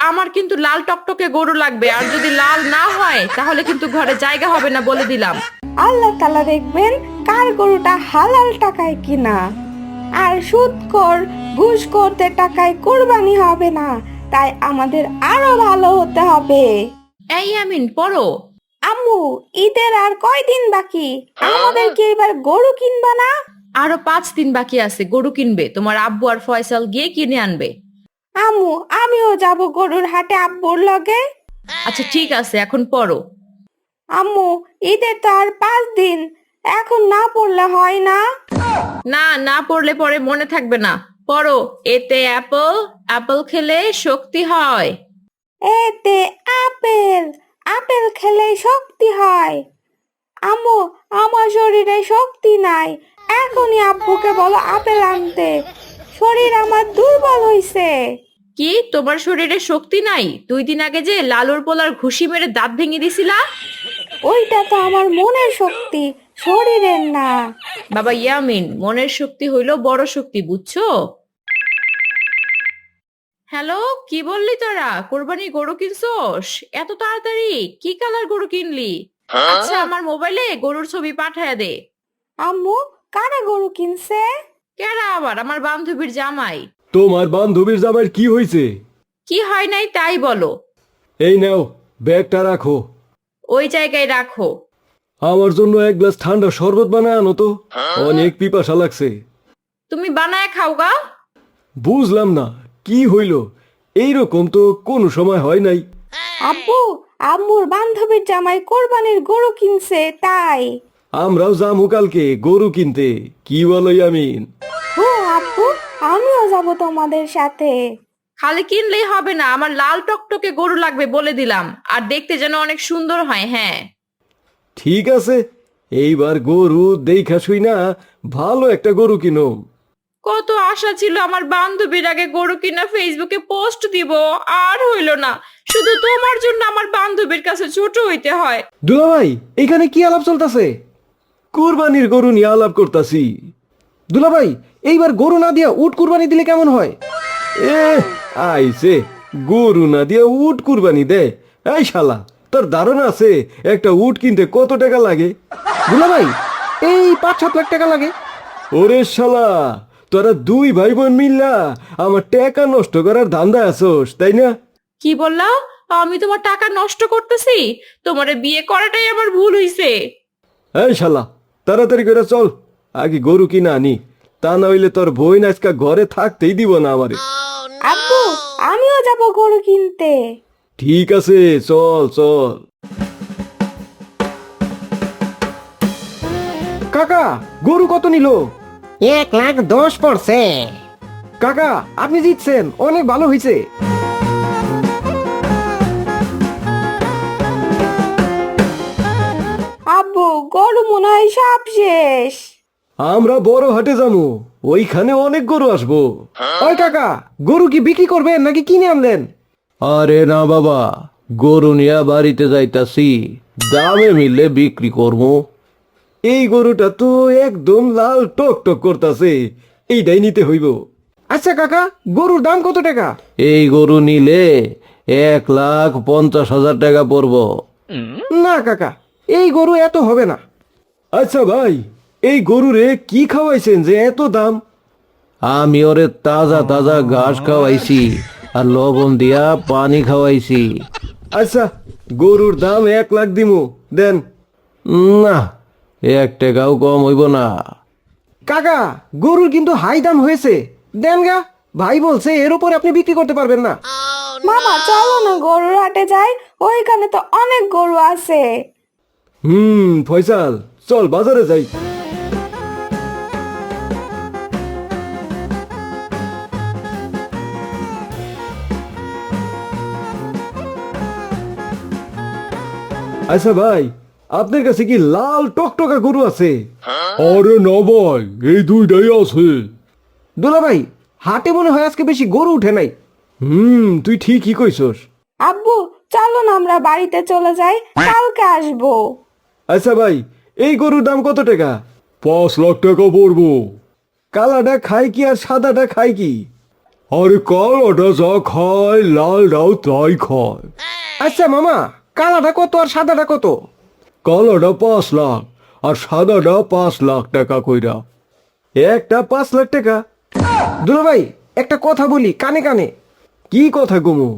আমার কিন্তু লাল টকটকে গরু লাগবে, আর যদি লাল না হয় তাহলে কিন্তু ঘরে জায়গা হবে না বলে দিলাম। আল্লাহ তাআলা দেখবেন কার গরুটা হালাল টাকায় কিনা। আর সুদখোর ঘুষখোরদের টাকায় কোরবানি হবে না, তাই আমাদের আরো ভালো হতে হবে। এই আমিন পড়ো। আম্মু, ঈদের আর কয়দিন বাকি? আমাদের কি এবার গরু কিনবা না? আরো 5 দিন বাকি আছে, গরু কিনবে। তোমার আব্বু আর ফয়সাল গিয়ে কিনে আনবে। আম্মু, আমিও যাব গরুর হাটে আব্বুর লগে। আচ্ছা ঠিক আছে, এখন পড়ো। আম্মু, ঈদের তো আর 5 দিন, এখন না পড়লে হয় না? না, না পড়লে পরে মনে থাকবে না। পড়ো। এতে অ্যাপল, অ্যাপল খেলে শক্তি হয়। এতে আপেল, আপেল খেলে শক্তি হয়। আম্মু, আমার শরীরে শক্তি নাই, এখনই আব্বুকে বলো আপেল আনতে। শরীর আমার দুর্বল হইছে। কি, তোমার শরীরে শক্তি নাই? 2 দিন আগে যে লালুর পোলার ঘুষি মেরে দাঁত ভেঙে দিছিলা। ওইটা তো আমার মনের শক্তি, শরীরের না। বাবা ইয়ামিন, মনের শক্তি হইল বড় শক্তি, বুঝছো? হ্যালো, কি বললি তোরা? কোরবানি গরু কিনছোস এত তাড়াতাড়ি? কি কালার গরু কিনলি? আচ্ছা, আমার মোবাইলে গরুর ছবি পাঠায় দে। আম্মু, কারা গরু কিনছে? কেডা আবার? আমার বান্ধবীর জামাই। তোমার বান্ধবীর জামাইয়ের কি হয়েছে? কি হয় নাই তাই বলো। এই নাও, ব্যাগটা রাখো। ওই জায়গায় রাখো। আমার জন্য এক গ্লাস ঠান্ডা শরবত বানায় আনো তো, অনেক পিপাসা লাগছে। তুমি বানায় খাও গা। বুঝলাম না কি হইল, এইরকম তো কোনো সময় হয় নাই। আব্বু, আম্মুর বান্ধবীর জামাই কোরবানির গরু কিনছে তাই। আমরাও যামু কালকে গরু কিনতে, কি বলো ইয়ামিন? ও আব্বু, আমিও যাব তোমাদের সাথে। খালি কিনলেই হবে না, আমার লাল টকটকে গরু লাগবে বলে দিলাম। আর দেখতে যেন অনেক সুন্দর হয়। হ্যাঁ, ঠিক আছে, এইবার গরু দেখা শুই না ভালো একটা গরু কিনো। কত আশা ছিল আমার বান্ধবীর আগে গরু কিনা ফেসবুকে পোস্ট দিব, আর হইল না। শুধু তোমার জন্য আমার বান্ধবীর কাছে ছোট হইতে হয়। দুলাভাই, এখানে কি আলাপ চলতেছে? কুরবানির গরু নিয়ে আলাপ করতাছি। দুলাভাই, এইবার গরু না দিয়া উট কুরবানি দিলে কেমন হয়? এ আইছে, গরু না দিয়া উট কুরবানি দে? এই শালা, তোর ধারণা আছে একটা উট কিনতে কত টাকা লাগে? দুলাভাই, এই 5-7 লাখ টাকা লাগে। ওরে শালা, তোরা দুই ভাই বোন মিল্লা আমার টাকা নষ্ট করার ধান্দা আছোস, তাই না? কি বললা? আমি তোমার টাকা নষ্ট করতেছি? তোমারে বিয়ে করাটাই আমার ভুল হইছে। এই শালা, তাড়াতাড়ি করে চল, আগে গরু কিনা আনি, তা না হইলে তোর বই আজকা ঘরে থাকতেই দিব না আমারে। আব্বু, আমিও যাব গরু কিনতে। ঠিক আছে, চল চল। কাকা, গরু কত নিল? 1,10,000 পড়ছে। কাকা, আপনি জিতছেন, অনেক ভালো হয়েছে। আব্বু, গরু মনে হয় সব শেষ। আমরা বড় হাটে যাবো, ওইখানে অনেক গরু আসবো। ওই কাকা, গরু কি বিক্রি করবেন নাকি কিনে আনলেন? আরে না বাবা, গরু নিয়ে বাড়িতে যাইতাছি, দামে মিললে বিক্রি করবো। এই গরুটা তো একদম লাল টক টক করতাছে, এইটাই নিতে হইব। আচ্ছা কাকা, গরুর দাম কত টাকা? এই গরু নিলে 1,50,000 টাকা পড়বো। না কাকা, এই গরু এত হবে না। আচ্ছা ভাই, এই গরুরে কি খাওয়াইছেন যে এত দাম? আমি ওরে তাজা তাজা ঘাস খাওয়াইছি আর লবণ দিয়া পানি খাওয়াইছি। আচ্ছা, গরুর দাম 1,00,000 দিমু, দেন। না, 1 টাকাও কম হইব না। কাকা, গরুর কিন্তু হাই দাম হয়েছে, দেন গা। ভাই বলছে এর উপরে আপনি বিক্রি করতে পারবেন না। মামা, চলো না গরুর হাটে যাই, ওইখানে তো অনেক গরু আছে। ফয়সাল, চল বাজারে যাই। আচ্ছা ভাই, আপনার কাছে কি লাল টকটকা গরু আছে? আরে না ভাই, এই দুইটাই আছে। দুলা ভাই, হাটে মনে হয় আজকে বেশি গরু উঠে নাই। তুই ঠিকই কইছস। আব্বু, চলো না আমরা বাড়িতে চলে যাই, কালকে আসবো। আচ্ছা ভাই, এই গরুর দাম কত টাকা? 5 লাখ টাকা পড়বো। কালাটা খায় কি আর সাদাটা খায় কি? আরে কালোটা যা খায় লালটাও তাই খায়। আচ্ছা মামা, কালাটা কত আর সাদাটা কত? কালোটা 5 লাখ আর সাদাটা 5 লাখ টাকা কইরা। একটা 5 লাখ টাকা? দুলা ভাই একটা কথা বলি কানে কানে। কি কথা গমু?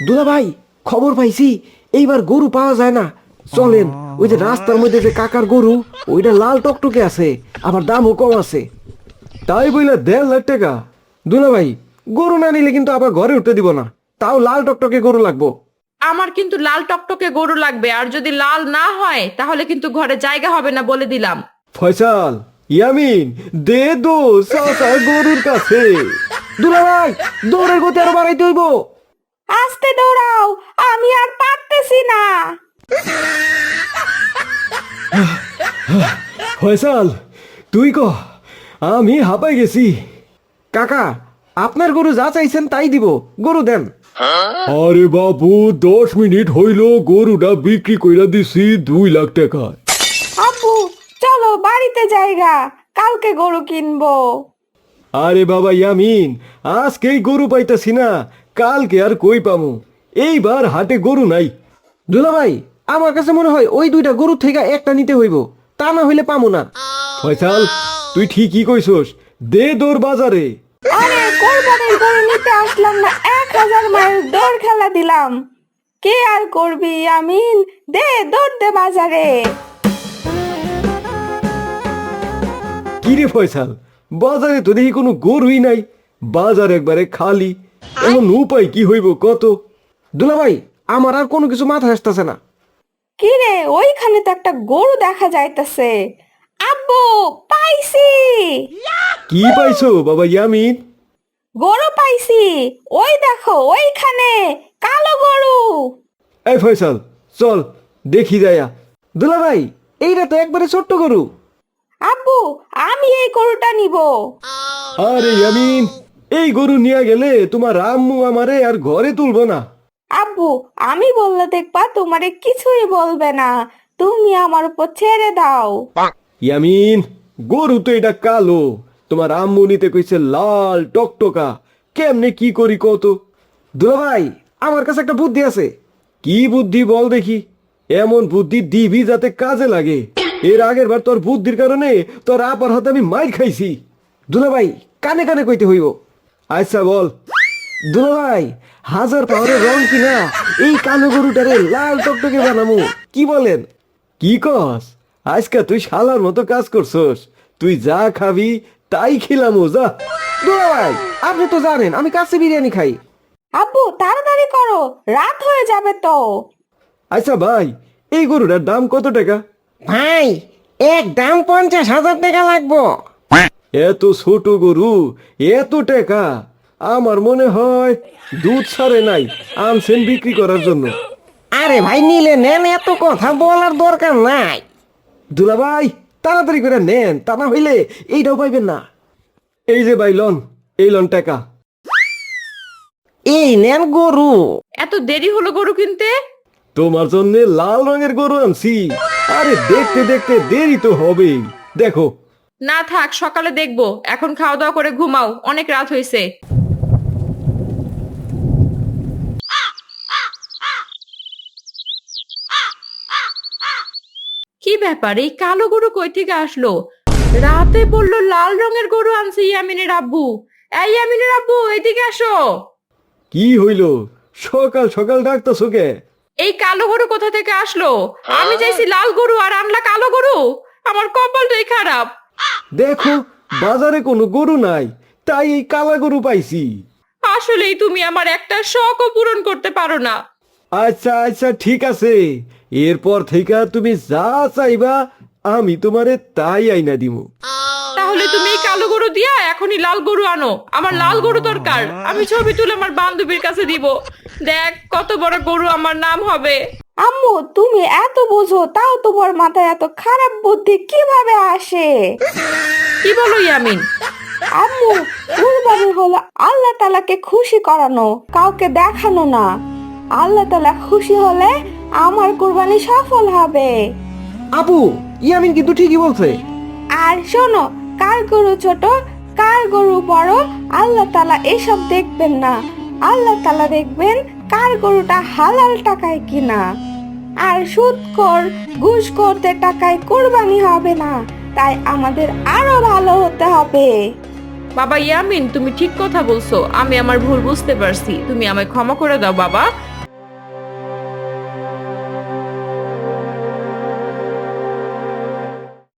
দুলা ভাই খবর পাইছি এইবার গরু পাওয়া যায় না, চলেন ওই যে রাস্তার মধ্যে যে কাকার গরু ওইটা লাল টকটকে আছে, আবার দামও কম আছে। তাই বইলা 1.5 লাখ টাকা? দুলা ভাই গরু না নিলে কিন্তু আবার ঘরে উঠতে দিব না, তাও লাল টকটকে গরু লাগবো। আমার কিন্তু লাল টকটকে গরু লাগবে, আর যদি লাল না হয় তাহলে কিন্তু ঘরে জায়গা হবে না বলে দিলাম। ফয়সাল, ইয়ামিন, দে দো চাচা গরুর কাছে। দুলা ভাই দৌড়ের গতি আরো বাড়াইতে হইব। আস্তে দৌড়াও, আমি আর পারতেছি না। ফয়সাল তুই ক, আমি হাঁপাই গেছি। কাকা আপনার গরু যা চাইছেন তাই দিব, গরু দেন। আরে বাবু 10 মিনিট হইল গরুটা বিক্রি কইরা দিছি 2 লাখ টাকা। আব্বু চলো বাড়িতে জায়গা, কালকে গরু কিনবো। আরে বাবা ইয়ামিন, আজকেই গরু পাইতাছি না, কালকে আর কই পামু? এইবার হাটে গরু নাই। দুলা ভাই আমার কাছে মনে হয় ওই 2টা গরু থেকে একটা নিতে হইব, তা না হইলে পামু না। ফয়সাল তুই ঠিকই কইছস, দে দৌড় বাজারে। আরে কোরবানির গরু নিতে আসলাম না, 1000 মাইল দৌড় খেলা দিলাম। কে আর করবি আমিন, দে দৌড় দে বাজারে। কিরে ফয়সাল, বাজারে তো দেখি কোনো গরুই নাই, বাজার একবারে খালি, এখন উপায় কি হইব কত? দুলা ভাই আমার আর কোনো কিছু মাথায় আসতেছে না। কি রে, ওইখানে তো একটা গরু দেখা যাইতেছে। আব্বু পাইছি, কি পাইছো বাবা ইয়ামিন? গরু পাইছি, ওই দেখো ওইখানে কালো গরু। এই ফয়সাল চল দেখি যায়া। দুলা ভাই এইটা তো একবারে ছোট্ট গরু। আব্বু আমি এই গরুটা নিব। আরে ইয়ামিন, এই গরু নিয়ে গেলে তোমার আম্মু আমারে আর ঘরে তুলবো না। আব্বু আমি বললে দেখবা তোমারে কিছুই বলবে না, তুমি আমার উপর ছেড়ে দাও। ইয়ামিন গরু তো এটা কালো, তোমার আম্মু নিতে কইছে লাল টকটকা, কেমনে কি করি কত? দুলা ভাই আমার কাছে একটা বুদ্ধি আছে। কি বুদ্ধি বল দেখি? এমন বুদ্ধি দিবি যাতে কাজে লাগে। এর আগের বার তোর বুদ্ধির কারণে তোর আপার হাতে আমি মাইর খাইছি। দুলা ভাই কানে কানে কইতে হইব। আচ্ছা বল। দুলা ভাই 1000 পাওয়ারের রং কিনা এই কালো গরুটারে লাল টকটকে বানামু, কি বলেন? কি কস? আজকে তুই শালার মতো কাজ করছস, তুই যা খাবি তাই খিলামু যা। দুলা ভাই আপনি তো জানেন আমি কাচ্চি বিরিয়ানি খাই। আব্বু তাড়াতাড়ি করো, রাত হয়ে যাবে তো। আচ্ছা ভাই এই গরুটার দাম কত টাকা? ভাই একদম 50,000 টাকা লাগবো। এত ছোট গরু এত টাকা? আমার মনে হয় দুধ ছাড়ে নাই, আনছেন বিক্রি করার জন্য। আরে ভাই নিলে নেন, এত কথা বলার দরকার নাই। দুলা ভাই তাড়াতাড়ি করে নেন, তা না হইলে এইটাও পাইবেন না। এই যে ভাই লন, এই লন টাকা। এই নেন গরু। এত দেরি হলো গরু কিনতে? তোমার জন্য লাল রঙের গরু আনছি। আরে দেখতে দেখতে দেরি তো হবেই, দেখো। না থাক, সকালে দেখবো, এখন খাওয়া দাওয়া করে ঘুমাও, অনেক রাত হয়েছে। কি ব্যাপার, এই কালো গরু কই থেকে আসলো? রাতে বললো লাল রঙের গরু আনছে ইয়ামিনের আব্বু। এই ইয়ামিনের আব্বু এদিকে আসো। কি হইল সকাল সকাল ডাকতেছো কে? এই কালো গরু কোথা থেকে আসলো? আমি চাইছি লাল গরু আর আনলা কালো গরু, আমার কপালটাই খারাপ। দেখো বাজারে কোনো গরু নাই, তাই এই কালা গরু পাইছি। আসলেই তুমি আমার একটা শখও পূরণ করতে পারো না। আচ্ছা আচ্ছা ঠিক আছে, এরপর থেকে তুমি যা চাইবা আমি তোমারে তাই আইনা দিমু। তাহলে তুমি এই কালো গরু দিয়া এখনই লাল গরু আনো, আমার লাল গরু দরকার। আমি ছবি তুলে আমার বান্ধবীর কাছে দিব, দেখ কত বড় গরু আমার নাম হবে। আম্মু তুমি এত বোঝো, তাও তোমার মাথায় এত খারাপ বুদ্ধি কিভাবে আসে? কি বলো ইয়ামিন? আম্মু কুরবানি হলো আল্লাহ তাআলাকে খুশি করানো, কাউকে দেখানো না। আল্লাহ তাআলা খুশি হলে আমার কুরবানি সফল হবে। আপু ইয়ামিন কিন্তু ঠিকই বলছে। আর শোনো, কার গরু ছোট কার গরু বরং আল্লাহ তাআলা এসব দেখবেন না। আল্লাহ তাআলা দেখবেন কার গরুটা হালাল টাকায় কিনা। আর সুদখোর ঘুষখোরদের টাকায় কোরবানি হবে না, তাই আমাদের আরো ভালো হতে হবে। বাবা ইয়ামিন, তুমি ঠিক কথা বলছো। আমি আমার ভুল বুঝতে পারছি, তুমি আমায় ক্ষমা করে দাও বাবা।